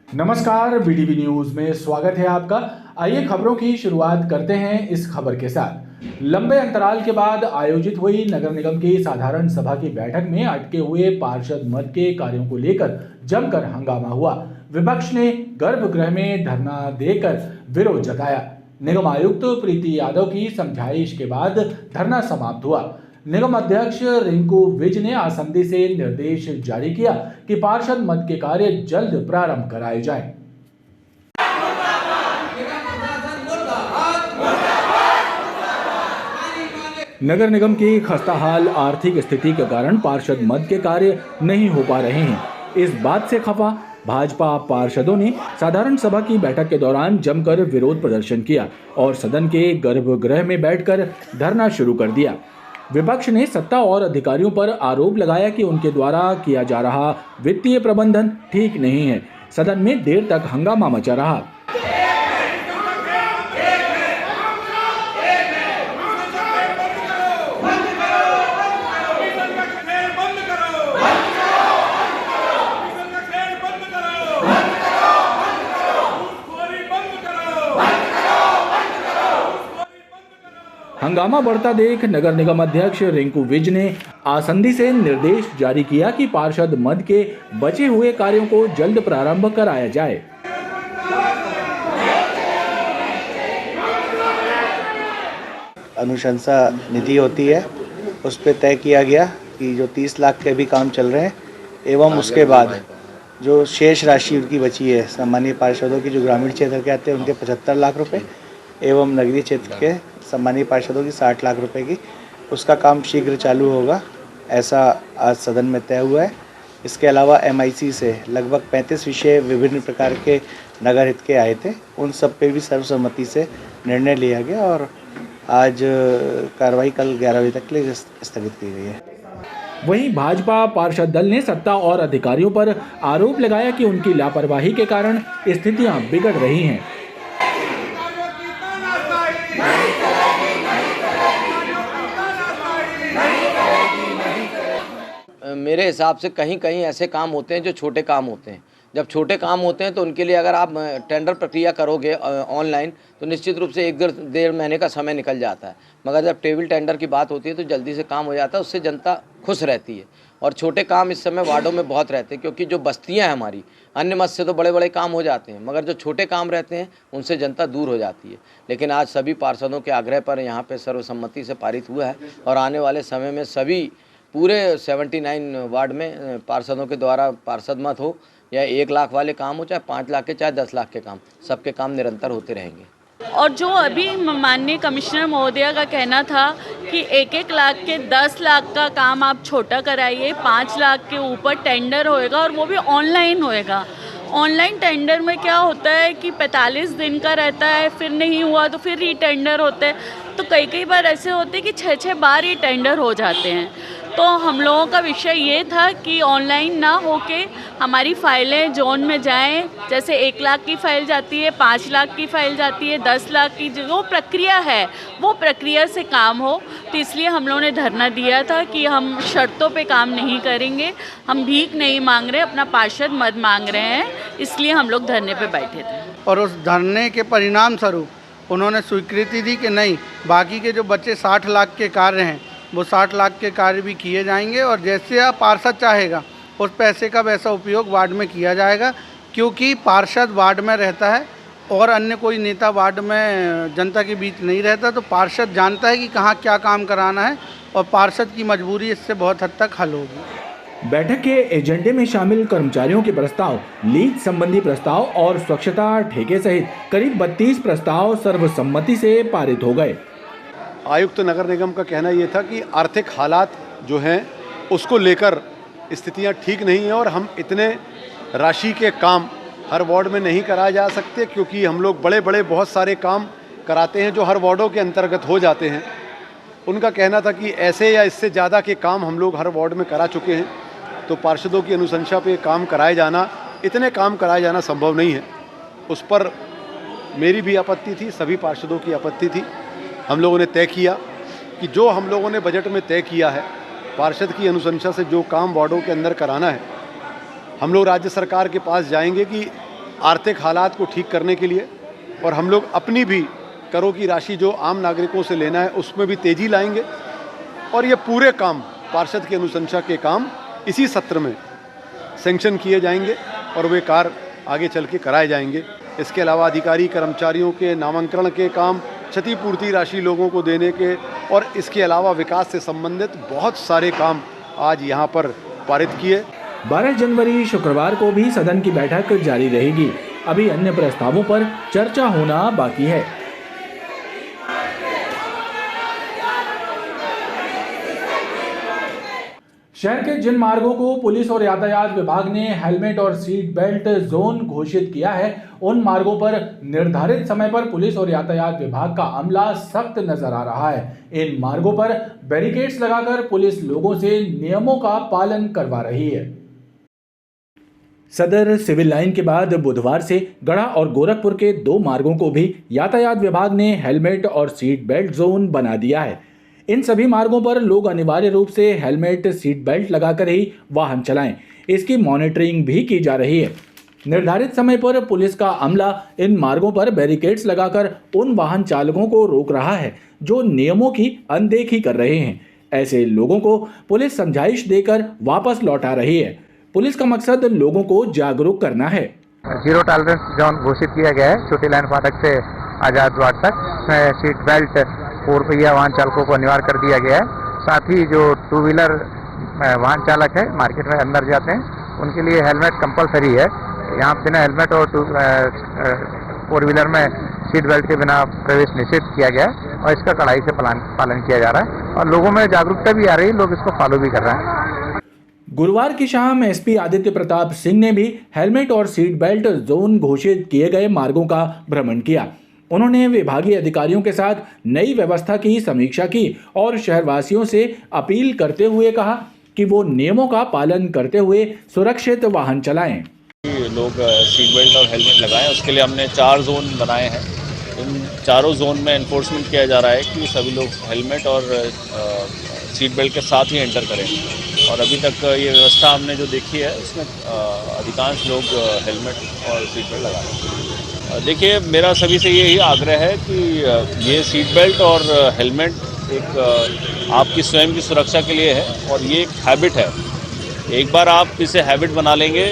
नमस्कार, BDV news में स्वागत है आपका। आइए खबरों की शुरुआत करते हैं इस खबर के साथ। लंबे अंतराल के बाद आयोजित हुई नगर निगम की साधारण सभा की बैठक में अटके हुए पार्षद मद के कार्यों को लेकर जमकर हंगामा हुआ। विपक्ष ने गर्भगृह में धरना देकर विरोध जताया। निगम आयुक्त प्रीति यादव की समझाइश के बाद धरना समाप्त हुआ। निगम अध्यक्ष रिंकू विज ने आसंदी से निर्देश जारी किया कि पार्षद मद के कार्य जल्द प्रारंभ कराए जाएं। नगर निगम की खस्ताहाल आर्थिक स्थिति के कारण पार्षद मद के कार्य नहीं हो पा रहे हैं। इस बात से खफा भाजपा पार्षदों ने साधारण सभा की बैठक के दौरान जमकर विरोध प्रदर्शन किया और सदन के गर्भगृह में बैठकर धरना शुरू कर दिया। विपक्ष ने सत्ता और अधिकारियों पर आरोप लगाया कि उनके द्वारा किया जा रहा वित्तीय प्रबंधन ठीक नहीं है। सदन में देर तक हंगामा मचा रहा। हंगामा बढ़ता देख नगर निगम अध्यक्ष रिंकू विज ने आसंदी से निर्देश जारी किया कि पार्षद मद के बचे हुए कार्यों को जल्द प्रारंभ कराया जाए। अनुशंसा निधि होती है, उस पर तय किया गया कि जो 30 लाख के भी काम चल रहे हैं एवं उसके बाद जो शेष राशि उनकी बची है सम्मानीय पार्षदों की जो ग्रामीण क्षेत्र के आते हैं उनके 75 लाख रुपए एवं नगरीय क्षेत्र के सम्मानीय पार्षदों की 60 लाख रुपए की, उसका काम शीघ्र चालू होगा, ऐसा आज सदन में तय हुआ है। इसके अलावा MIC से लगभग 35 विषय विभिन्न प्रकार के नगर हित के आए थे, उन सब पे भी सर्वसम्मति से निर्णय लिया गया और आज कार्रवाई कल 11 बजे तक के लिए स्थगित की गई है। वहीं भाजपा पार्षद दल ने सत्ता और अधिकारियों पर आरोप लगाया कि उनकी लापरवाही के कारण स्थितियां बिगड़ रही हैं। मेरे हिसाब से कहीं कहीं ऐसे काम होते हैं जो छोटे काम होते हैं। जब छोटे काम होते हैं तो उनके लिए अगर आप टेंडर प्रक्रिया करोगे ऑनलाइन तो निश्चित रूप से 1-1.5 महीने का समय निकल जाता है, मगर जब टेबल टेंडर की बात होती है तो जल्दी से काम हो जाता है, उससे जनता खुश रहती है। और छोटे काम इस समय वार्डों में बहुत रहते हैं, क्योंकि जो बस्तियाँ हैं हमारी, अन्य मत से तो बड़े बड़े काम हो जाते हैं, मगर जो छोटे काम रहते हैं उनसे जनता दूर हो जाती है। लेकिन आज सभी पार्षदों के आग्रह पर यहाँ पर सर्वसम्मति से पारित हुआ है और आने वाले समय में सभी पूरे 79 वार्ड में पार्षदों के द्वारा पार्षद मत हो या 1 लाख वाले काम हो, चाहे 5 लाख के, चाहे 10 लाख के काम, सबके काम निरंतर होते रहेंगे। और जो अभी माननीय कमिश्नर महोदया का कहना था कि 1-1 लाख के 10 लाख का काम आप छोटा कराइए, 5 लाख के ऊपर टेंडर होएगा और वो भी ऑनलाइन होएगा। ऑनलाइन टेंडर में क्या होता है कि 45 दिन का रहता है, फिर नहीं हुआ तो फिर रीटेंडर होते हैं, तो कई बार ऐसे होते हैं कि 6-6 बार ये टेंडर हो जाते हैं। तो हम लोगों का विषय ये था कि ऑनलाइन ना होके हमारी फाइलें जोन में जाएं, जैसे 1 लाख की फाइल जाती है, 5 लाख की फाइल जाती है, 10 लाख की जो प्रक्रिया है वो प्रक्रिया से काम हो। तो इसलिए हम लोगों ने धरना दिया था कि हम शर्तों पे काम नहीं करेंगे, हम भीख नहीं मांग रहे, अपना पार्षद मद मांग रहे हैं, इसलिए हम लोग धरने पे बैठे थे। और उस धरने के परिणाम स्वरूप उन्होंने स्वीकृति दी कि नहीं, बाकी के जो बच्चे 60 लाख के कार्य हैं वो 60 लाख के कार्य भी किए जाएंगे और जैसे आप पार्षद चाहेगा उस पैसे का वैसा उपयोग वार्ड में किया जाएगा, क्योंकि पार्षद वार्ड में रहता है और अन्य कोई नेता वार्ड में जनता के बीच नहीं रहता, तो पार्षद जानता है कि कहाँ क्या काम कराना है और पार्षद की मजबूरी इससे बहुत हद तक हल होगी। बैठक के एजेंडे में शामिल कर्मचारियों के प्रस्ताव, लीज संबंधी प्रस्ताव और स्वच्छता ठेके सहित करीब 32 प्रस्ताव सर्वसम्मति से पारित हो गए। आयुक्त नगर निगम का कहना ये था कि आर्थिक हालात जो हैं उसको लेकर स्थितियां ठीक नहीं हैं और हम इतने राशि के काम हर वार्ड में नहीं कराए जा सकते, क्योंकि हम लोग बड़े बड़े बहुत सारे काम कराते हैं जो हर वार्डों के अंतर्गत हो जाते हैं। उनका कहना था कि ऐसे या इससे ज़्यादा के काम हम लोग हर वार्ड में करा चुके हैं, तो पार्षदों की अनुशंसा पे काम कराए जाना, इतने काम कराए जाना संभव नहीं है। उस पर मेरी भी आपत्ति थी, सभी पार्षदों की आपत्ति थी। हम लोगों ने तय किया कि जो हम लोगों ने बजट में तय किया है, पार्षद की अनुशंसा से जो काम वार्डों के अंदर कराना है, हम लोग राज्य सरकार के पास जाएंगे कि आर्थिक हालात को ठीक करने के लिए, और हम लोग अपनी भी करों की राशि जो आम नागरिकों से लेना है उसमें भी तेज़ी लाएंगे। और ये पूरे काम पार्षद की अनुशंसा के काम इसी सत्र में सैंक्शन किए जाएंगे और वे कार्य आगे चल के कराए जाएंगे। इसके अलावा अधिकारी कर्मचारियों के नामांकन के काम, क्षतिपूर्ति राशि लोगों को देने के, और इसके अलावा विकास से संबंधित बहुत सारे काम आज यहाँ पर पारित किए। 12 जनवरी शुक्रवार को भी सदन की बैठक जारी रहेगी। अभी अन्य प्रस्तावों पर चर्चा होना बाकी है। शहर के जिन मार्गों को पुलिस और यातायात विभाग ने हेलमेट और सीट बेल्ट जोन घोषित किया है, उन मार्गों पर निर्धारित समय पर पुलिस और यातायात विभाग का अमला सख्त नजर आ रहा है। इन मार्गों पर बैरिकेड्स लगाकर पुलिस लोगों से नियमों का पालन करवा रही है। सदर सिविल लाइन के बाद बुधवार से गढ़ा और गोरखपुर के 2 मार्गों को भी यातायात विभाग ने हेलमेट और सीट बेल्ट जोन बना दिया है। इन सभी मार्गों पर लोग अनिवार्य रूप से हेलमेट, सीट बेल्ट लगाकर ही वाहन चलाएं। इसकी मॉनिटरिंग भी की जा रही है। निर्धारित समय पर पुलिस का अमला इन मार्गों पर बैरिकेड्स लगाकर उन वाहन चालकों को रोक रहा है जो नियमों की अनदेखी कर रहे हैं। ऐसे लोगों को पुलिस समझाइश देकर वापस लौटा रही है। पुलिस का मकसद लोगों को जागरूक करना है। 0 टॉलरेंस जोन घोषित किया गया है छोटी लाइन फाटक से आजाद वार्ड तक। सीट बेल्ट 4 पहिया वाहन चालकों को अनिवार्य कर दिया गया है। साथ ही जो 2 व्हीलर वाहन चालक है मार्केट में अंदर जाते हैं उनके लिए हेलमेट कंपलसरी है। यहाँ बिना हेलमेट और 4 व्हीलर में सीट बेल्ट के बिना प्रवेश निषेध किया गया है और इसका कड़ाई से पालन किया जा रहा है और लोगों में जागरूकता भी आ रही है, लोग इसको फॉलो भी कर रहे हैं। गुरुवार की शाम एसपी आदित्य प्रताप सिंह ने भी हेलमेट और सीट बेल्ट जोन घोषित किए गए मार्गों का भ्रमण किया। उन्होंने विभागीय अधिकारियों के साथ नई व्यवस्था की समीक्षा की और शहरवासियों से अपील करते हुए कहा कि वो नियमों का पालन करते हुए सुरक्षित वाहन चलाएं। लोग सीट बेल्ट और हेलमेट लगाएं, उसके लिए हमने 4 जोन बनाए हैं। इन चारों जोन में एनफोर्समेंट किया जा रहा है कि सभी लोग हेलमेट और सीट बेल्ट के साथ ही एंटर करें। और अभी तक ये व्यवस्था हमने जो देखी है उसमें अधिकांश लोग हेलमेट और सीट बेल्ट लगा रहे हैं। देखिए, मेरा सभी से यही आग्रह है कि ये सीट बेल्ट और हेलमेट एक आपकी स्वयं की सुरक्षा के लिए है और ये एक हैबिट है। एक बार आप इसे हैबिट बना लेंगे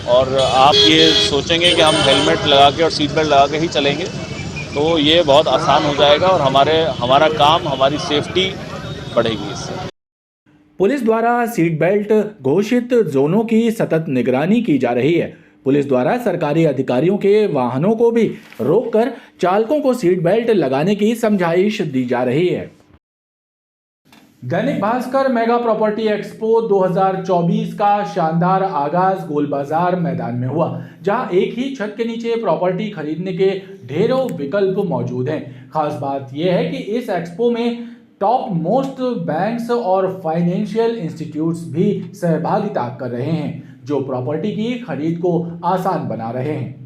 और आप ये सोचेंगे कि हम हेलमेट लगा के और सीट बेल्ट लगा के ही चलेंगे तो ये बहुत आसान हो जाएगा और हमारा काम, हमारी सेफ्टी बढ़ेगी इससे। पुलिस द्वारा सीट बेल्ट घोषित जोनों की सतत निगरानी की जा रही है। पुलिस द्वारा सरकारी अधिकारियों के वाहनों को भी रोककर चालकों को सीट बेल्ट लगाने की समझाइश दी जा रही है। Dainik Bhaskar mega property expo 2024 का शानदार आगाज गोल बाजार मैदान में हुआ, जहां एक ही छत के नीचे प्रॉपर्टी खरीदने के ढेरों विकल्प मौजूद हैं। खास बात यह है कि इस एक्सपो में टॉप मोस्ट बैंक्स और फाइनेंशियल इंस्टीट्यूट्स भी सहभागिता कर रहे हैं, जो प्रॉपर्टी की खरीद को आसान बना रहे हैं।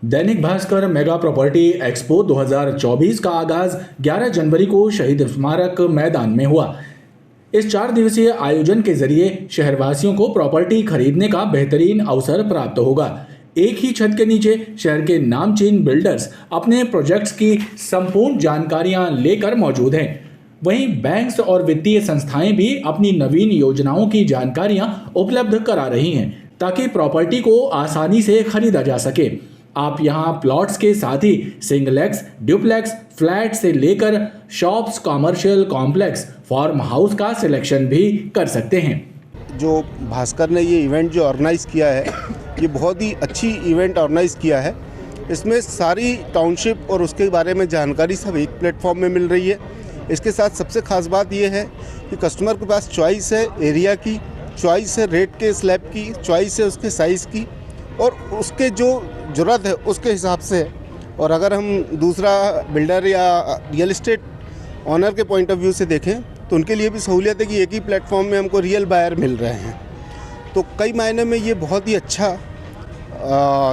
Dainik Bhaskar mega property expo 2024 का आगाज 11 जनवरी को शहीद स्मारक मैदान में हुआ। इस 4 दिवसीय आयोजन के जरिए शहरवासियों को प्रॉपर्टी खरीदने का बेहतरीन अवसर प्राप्त होगा। एक ही छत के नीचे शहर के नामचीन बिल्डर्स अपने प्रोजेक्ट्स की संपूर्ण जानकारियां लेकर मौजूद हैं। वहीं बैंक्स और वित्तीय संस्थाएं भी अपनी नवीन योजनाओं की जानकारियां उपलब्ध करा रही हैं ताकि प्रॉपर्टी को आसानी से खरीदा जा सके। आप यहां प्लॉट्स के साथ ही सिंगलेक्स, ड्यूप्लेक्स, फ्लैट से लेकर shops, commercial complex, farm house का सिलेक्शन भी कर सकते हैं। जो भास्कर ने ये इवेंट जो ऑर्गेनाइज़ किया है, ये बहुत ही अच्छी इवेंट ऑर्गेनाइज़ किया है। इसमें सारी टाउनशिप और उसके बारे में जानकारी सब एक प्लेटफॉर्म में मिल रही है। इसके साथ सबसे ख़ास बात ये है कि कस्टमर के पास चॉइस है एरिया की, चॉइस है रेट के स्लैब की, चॉइस है उसके साइज़ की और उसके जो ज़रूरत है उसके हिसाब से। और अगर हम दूसरा बिल्डर या रियल इस्टेट ऑनर के पॉइंट ऑफ व्यू से देखें तो उनके लिए भी सहूलियत है कि एक ही प्लेटफॉर्म में हमको रियल बायर मिल रहे हैं। तो कई मायने में ये बहुत ही अच्छा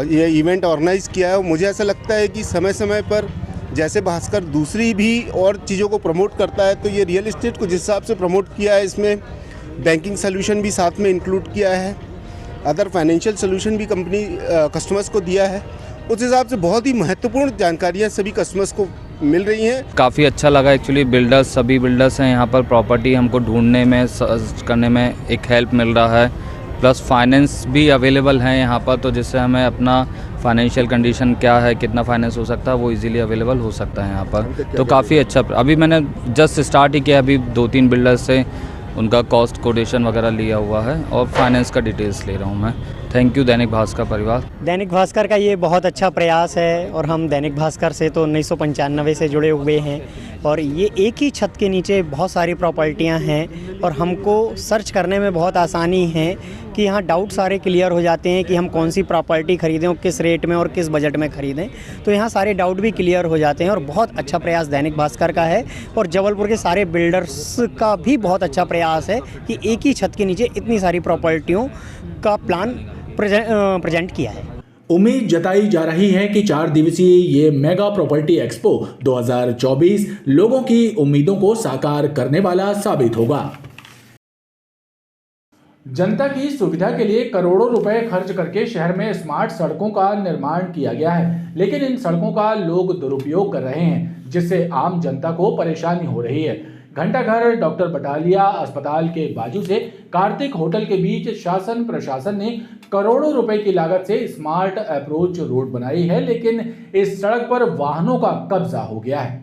ये इवेंट ऑर्गेनाइज़ किया है। मुझे ऐसा लगता है कि समय समय पर जैसे भास्कर दूसरी भी और चीज़ों को प्रमोट करता है तो ये रियल इस्टेट को जिस हिसाब से प्रमोट किया है, इसमें बैंकिंग सोल्यूशन भी साथ में इंक्लूड किया है अदर फाइनेंशियल सोल्यूशन भी कंपनी कस्टमर्स को दिया है। उस हिसाब से बहुत ही महत्वपूर्ण जानकारियाँ सभी कस्टमर्स को मिल रही हैं। काफ़ी अच्छा लगा एक्चुअली। बिल्डर्स, सभी बिल्डर्स हैं यहाँ पर, प्रॉपर्टी हमको ढूंढने में, सर्च करने में एक हेल्प मिल रहा है। प्लस फाइनेंस भी अवेलेबल है यहाँ पर, तो जिससे हमें अपना फाइनेंशियल कंडीशन क्या है, कितना फाइनेंस हो सकता है, वो इजीली अवेलेबल हो सकता है यहाँ पर। तो काफ़ी अच्छा। अभी मैंने जस्ट स्टार्ट ही किया, अभी 2-3 बिल्डर्स से उनका कॉस्ट कोटेशन वगैरह लिया हुआ है और फाइनेंस का डिटेल्स ले रहा हूँ मैं। थैंक यू दैनिक भास्कर परिवार। दैनिक भास्कर का ये बहुत अच्छा प्रयास है और हम दैनिक भास्कर से तो 1995 से जुड़े हुए हैं और ये एक ही छत के नीचे बहुत सारी प्रॉपर्टियां हैं और हमको सर्च करने में बहुत आसानी है कि यहाँ डाउट सारे क्लियर हो जाते हैं कि हम कौन सी प्रॉपर्टी ख़रीदें और किस रेट में और किस बजट में ख़रीदें। तो यहाँ सारे डाउट भी क्लियर हो जाते हैं और बहुत अच्छा प्रयास दैनिक भास्कर का है और जबलपुर के सारे बिल्डर्स का भी बहुत अच्छा प्रयास है कि एक ही छत के नीचे इतनी सारी प्रॉपर्टियों का प्लान प्रेजेंट किया है। उम्मीद जताई जा रही है कि 4 दिवसीय ये मेगा प्रॉपर्टी एक्सपो 2024 लोगों की उम्मीदों को साकार करने वाला साबित होगा। जनता की सुविधा के लिए करोड़ों रुपए खर्च करके शहर में स्मार्ट सड़कों का निर्माण किया गया है, लेकिन इन सड़कों का लोग दुरुपयोग कर रहे हैं, जिससे आम जनता को परेशानी हो रही है। घंटाघर डॉक्टर बटालिया अस्पताल के बाजू से कार्तिक होटल के बीच शासन प्रशासन ने करोड़ों रुपए की लागत से स्मार्ट अप्रोच रोड बनाई है, लेकिन इस सड़क पर वाहनों का कब्जा हो गया है।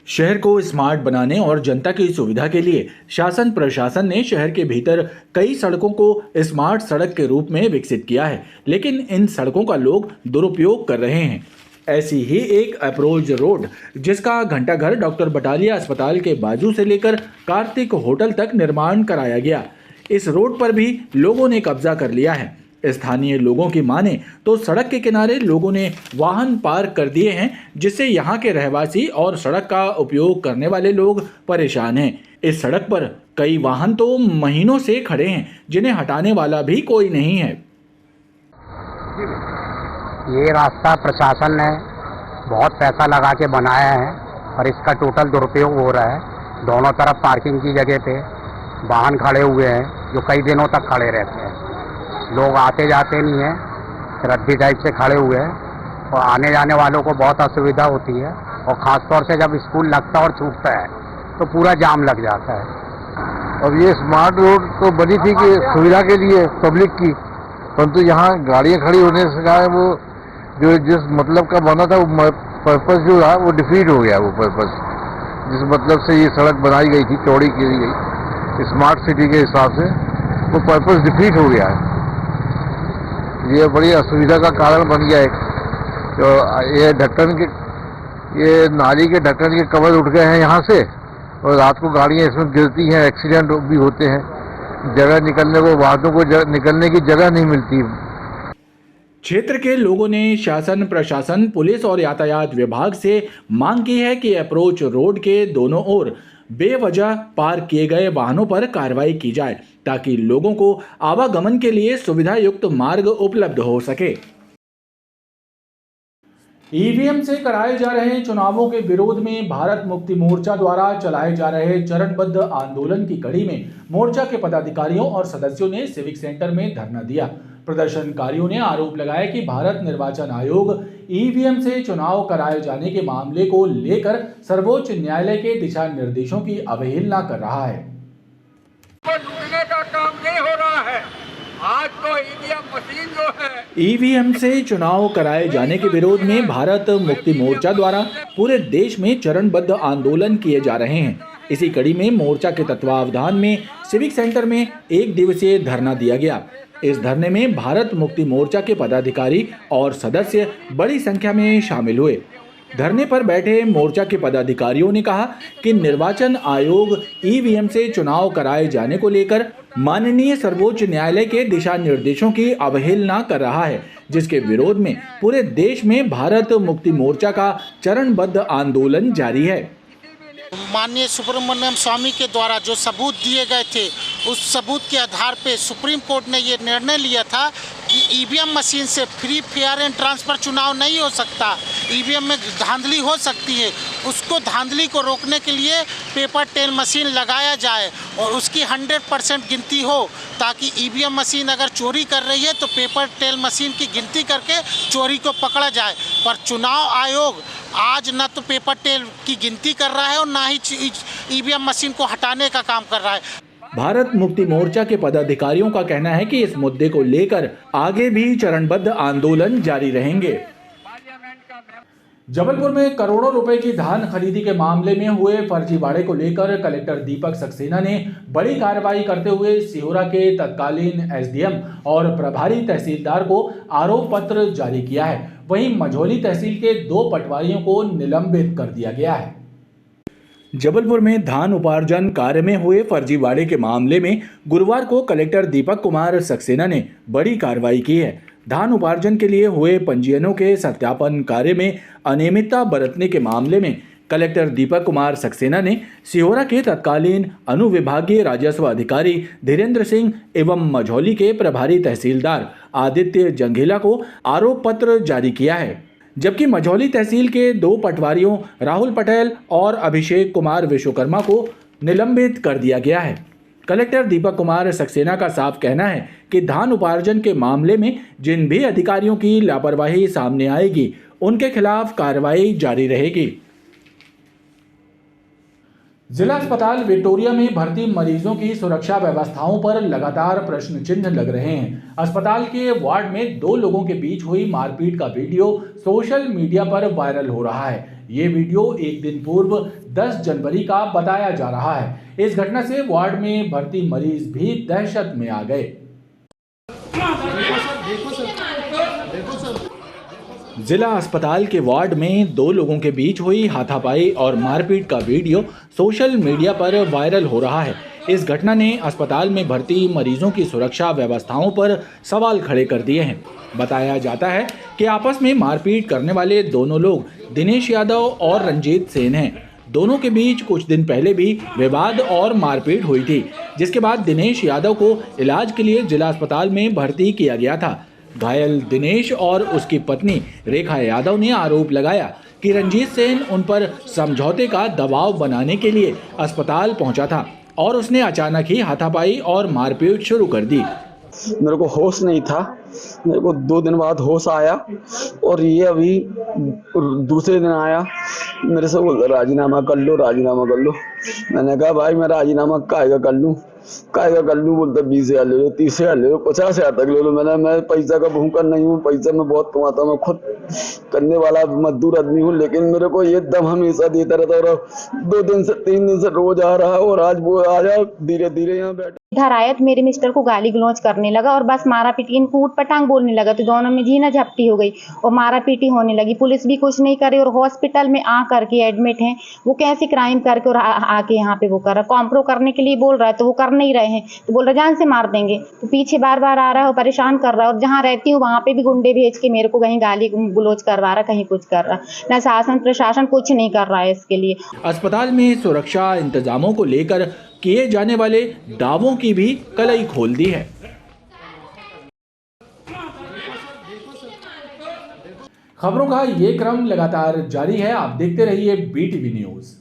शहर को स्मार्ट बनाने और जनता की सुविधा के लिए शासन प्रशासन ने शहर के भीतर कई सड़कों को स्मार्ट सड़क के रूप में विकसित किया है, लेकिन इन सड़कों का लोग दुरुपयोग कर रहे हैं। ऐसी ही एक अप्रोच रोड जिसका घंटाघर डॉक्टर बटालिया अस्पताल के बाजू से लेकर कार्तिक होटल तक निर्माण कराया गया। इस रोड पर भी लोगों ने कब्जा कर लिया है। स्थानीय लोगों की माने तो सड़क के किनारे लोगों ने वाहन पार्क कर दिए हैं, जिससे यहाँ के रहवासी और सड़क का उपयोग करने वाले लोग परेशान हैं। इस सड़क पर कई वाहन तो महीनों से खड़े हैं, जिन्हें हटाने वाला भी कोई नहीं है। ये रास्ता प्रशासन ने बहुत पैसा लगा के बनाया है और इसका टोटल दुरुपयोग हो रहा है। दोनों तरफ पार्किंग की जगह पे वाहन खड़े हुए हैं जो कई दिनों तक खड़े रहते हैं। लोग आते जाते नहीं हैं, रद्दी टाइप से खड़े हुए हैं और आने जाने वालों को बहुत असुविधा होती है और ख़ास तौर से जब स्कूल लगता और छूटता है तो पूरा जाम लग जाता है। अब ये स्मार्ट रोड तो बनी थी कि सुविधा के लिए पब्लिक की, परंतु यहाँ गाड़ियाँ खड़ी होने से क्या है, वो जो जिस मतलब का बना था वो पर्पस जो रहा वो डिफीट हो गया। वो पर्पस जिस मतलब से ये सड़क बनाई गई थी, चौड़ी की गई स्मार्ट सिटी के हिसाब से, वो पर्पस डिफीट हो गया है। ये बड़ी असुविधा का कारण बन गया है। तो ये ढक्कन के, ये नाली के ढक्कन के कवर उठ गए हैं यहाँ से और रात को गाड़ियाँ इसमें गिरती हैं, एक्सीडेंट भी होते हैं। जगह निकलने को, वाहनों को निकलने की जगह नहीं मिलती। क्षेत्र के लोगों ने शासन प्रशासन, पुलिस और यातायात विभाग से मांग की है कि अप्रोच रोड के दोनों ओर बेवजह पार्क किए गए वाहनों पर कार्रवाई की जाए, ताकि लोगों को आवागमन के लिए सुविधा युक्त मार्ग उपलब्ध हो सके। ईवीएम से कराए जा रहे चुनावों के विरोध में भारत मुक्ति मोर्चा द्वारा चलाए जा रहे चरणबद्ध आंदोलन की कड़ी में मोर्चा के पदाधिकारियों और सदस्यों ने सिविक सेंटर में धरना दिया। प्रदर्शनकारियों ने आरोप लगाया कि भारत निर्वाचन आयोग ईवीएम से चुनाव कराए जाने के मामले को लेकर सर्वोच्च न्यायालय के दिशा निर्देशों की अवहेलना कर रहा है। लूटने का काम नहीं हो रहा है। आज तो ईवीएम मशीन जो है, ईवीएम से चुनाव कराए जाने के विरोध में भारत मुक्ति मोर्चा द्वारा पूरे देश में चरणबद्ध आंदोलन किए जा रहे हैं। इसी कड़ी में मोर्चा के तत्वावधान में सिविक सेंटर में 1 दिवसीय धरना दिया गया। इस धरने में भारत मुक्ति मोर्चा के पदाधिकारी और सदस्य बड़ी संख्या में शामिल हुए। धरने पर बैठे मोर्चा के पदाधिकारियों ने कहा कि निर्वाचन आयोग ईवीएम से चुनाव कराए जाने को लेकर माननीय सर्वोच्च न्यायालय के दिशा निर्देशों की अवहेलना कर रहा है, जिसके विरोध में पूरे देश में भारत मुक्ति मोर्चा का चरणबद्ध आंदोलन जारी है। माननीय सुब्रमण्यम स्वामी के द्वारा जो सबूत दिए गए थे, उस सबूत के आधार पे सुप्रीम कोर्ट ने ये निर्णय लिया था कि ईवीएम मशीन से फ्री, फेयर एंड ट्रांसफर चुनाव नहीं हो सकता। ईवीएम में धांधली हो सकती है, उसको धांधली को रोकने के लिए पेपर टेल मशीन लगाया जाए और उसकी 100% गिनती हो, ताकि ईवीएम मशीन अगर चोरी कर रही है तो पेपर टेल मशीन की गिनती करके चोरी को पकड़ा जाए। पर चुनाव आयोग आज न तो पेपर टेल की गिनती कर रहा है और ना ही ईवीएम मशीन को हटाने का काम कर रहा है। भारत मुक्ति मोर्चा के पदाधिकारियों का कहना है कि इस मुद्दे को लेकर आगे भी चरणबद्ध आंदोलन जारी रहेंगे। जबलपुर में करोड़ों रुपए की धान खरीदी के मामले में हुए फर्जीवाड़े को लेकर कलेक्टर दीपक सक्सेना ने बड़ी कार्रवाई करते हुए सिहोरा के तत्कालीन एसडीएम और प्रभारी तहसीलदार को आरोप पत्र जारी किया है। वहीं मझौली तहसील के 2 पटवारियों को निलंबित कर दिया गया है। जबलपुर में धान उपार्जन कार्य में हुए फर्जीवाड़े के मामले में गुरुवार को कलेक्टर दीपक कुमार सक्सेना ने बड़ी कार्रवाई की है। धान उपार्जन के लिए हुए पंजीयनों के सत्यापन कार्य में अनियमितता बरतने के मामले में कलेक्टर दीपक कुमार सक्सेना ने सिहोरा के तत्कालीन अनुविभागीय राजस्व अधिकारी धीरेन्द्र सिंह एवं मझौली के प्रभारी तहसीलदार आदित्य जंघेला को आरोप पत्र जारी किया है। जबकि मझौली तहसील के 2 पटवारियों राहुल पटेल और अभिषेक कुमार विश्वकर्मा को निलंबित कर दिया गया है। कलेक्टर दीपक कुमार सक्सेना का साफ कहना है कि धान उपार्जन के मामले में जिन भी अधिकारियों की लापरवाही सामने आएगी उनके खिलाफ कार्रवाई जारी रहेगी। जिला अस्पताल विक्टोरिया में भर्ती मरीजों की सुरक्षा व्यवस्थाओं पर लगातार प्रश्न चिन्ह लग रहे हैं। अस्पताल के वार्ड में 2 लोगों के बीच हुई मारपीट का वीडियो सोशल मीडिया पर वायरल हो रहा है। ये वीडियो एक दिन पूर्व 10 जनवरी का बताया जा रहा है। इस घटना से वार्ड में भर्ती मरीज भी दहशत में आ गए। जिला अस्पताल के वार्ड में 2 लोगों के बीच हुई हाथापाई और मारपीट का वीडियो सोशल मीडिया पर वायरल हो रहा है। इस घटना ने अस्पताल में भर्ती मरीजों की सुरक्षा व्यवस्थाओं पर सवाल खड़े कर दिए हैं। बताया जाता है कि आपस में मारपीट करने वाले दोनों लोग दिनेश यादव और रंजीत सेन हैं। दोनों के बीच कुछ दिन पहले भी विवाद और मारपीट हुई थी, जिसके बाद दिनेश यादव को इलाज के लिए जिला अस्पताल में भर्ती किया गया था। घायल दिनेश और उसकी पत्नी रेखा यादव ने आरोप लगाया कि रंजीत सेन उन पर समझौते का दबाव बनाने के लिए अस्पताल पहुंचा था और उसने अचानक ही हाथापाई और मारपीट शुरू कर दी। मेरे को होश नहीं था, मेरे को 2 दिन बाद होश आया और ये अभी दूसरे दिन आया, मेरे से बोल राजीनामा कर लो, राजीनामा कर लो। मैंने कहा भाई मैं राजीनामा कायगा कर लूँ बोलते 20,000 ले लो, 30,000 ले लो, 50,000 तक ले लो। मैं पैसा का भूखा नहीं हूँ, पैसा मैं बहुत कमाता हूँ, मैं खुद करने वाला मजदूर आदमी हूँ, लेकिन मेरे को ये दम हमेशा देता रहता और 2 दिन से 3 दिन से रोज आ रहा है और आज वो आया धीरे धीरे यहाँ बैठे। इधर आया तो मेरे मिस्टर को गाली गलौज करने लगा और बस मारा पीटी, इनको ऊट पटांग बोलने लगा, तो दोनों में झीना झपटी हो गई और मारा पीटी होने लगी। पुलिस भी कुछ नहीं करे और हॉस्पिटल में आ करके एडमिट हैं। वो कैसे क्राइम करके और आके यहाँ पे वो कर रहा, कॉम्प्रो करने के लिए बोल रहा है तो वो कर नहीं रहे हैं, तो बोल रहा जान से मार देंगे। तो पीछे बार बार आ रहा है, परेशान कर रहा है और जहाँ रहती हूँ वहाँ पे भी गुंडे भेज के मेरे को कहीं गाली गलौज करवा रहा, कहीं कुछ कर रहा। न शासन प्रशासन कुछ नहीं कर रहा है इसके लिए। अस्पताल में सुरक्षा इंतजामों को लेकर किए जाने वाले दावों की भी कलई खोल दी है। खबरों का ये क्रम लगातार जारी है। आप देखते रहिए BTV न्यूज़।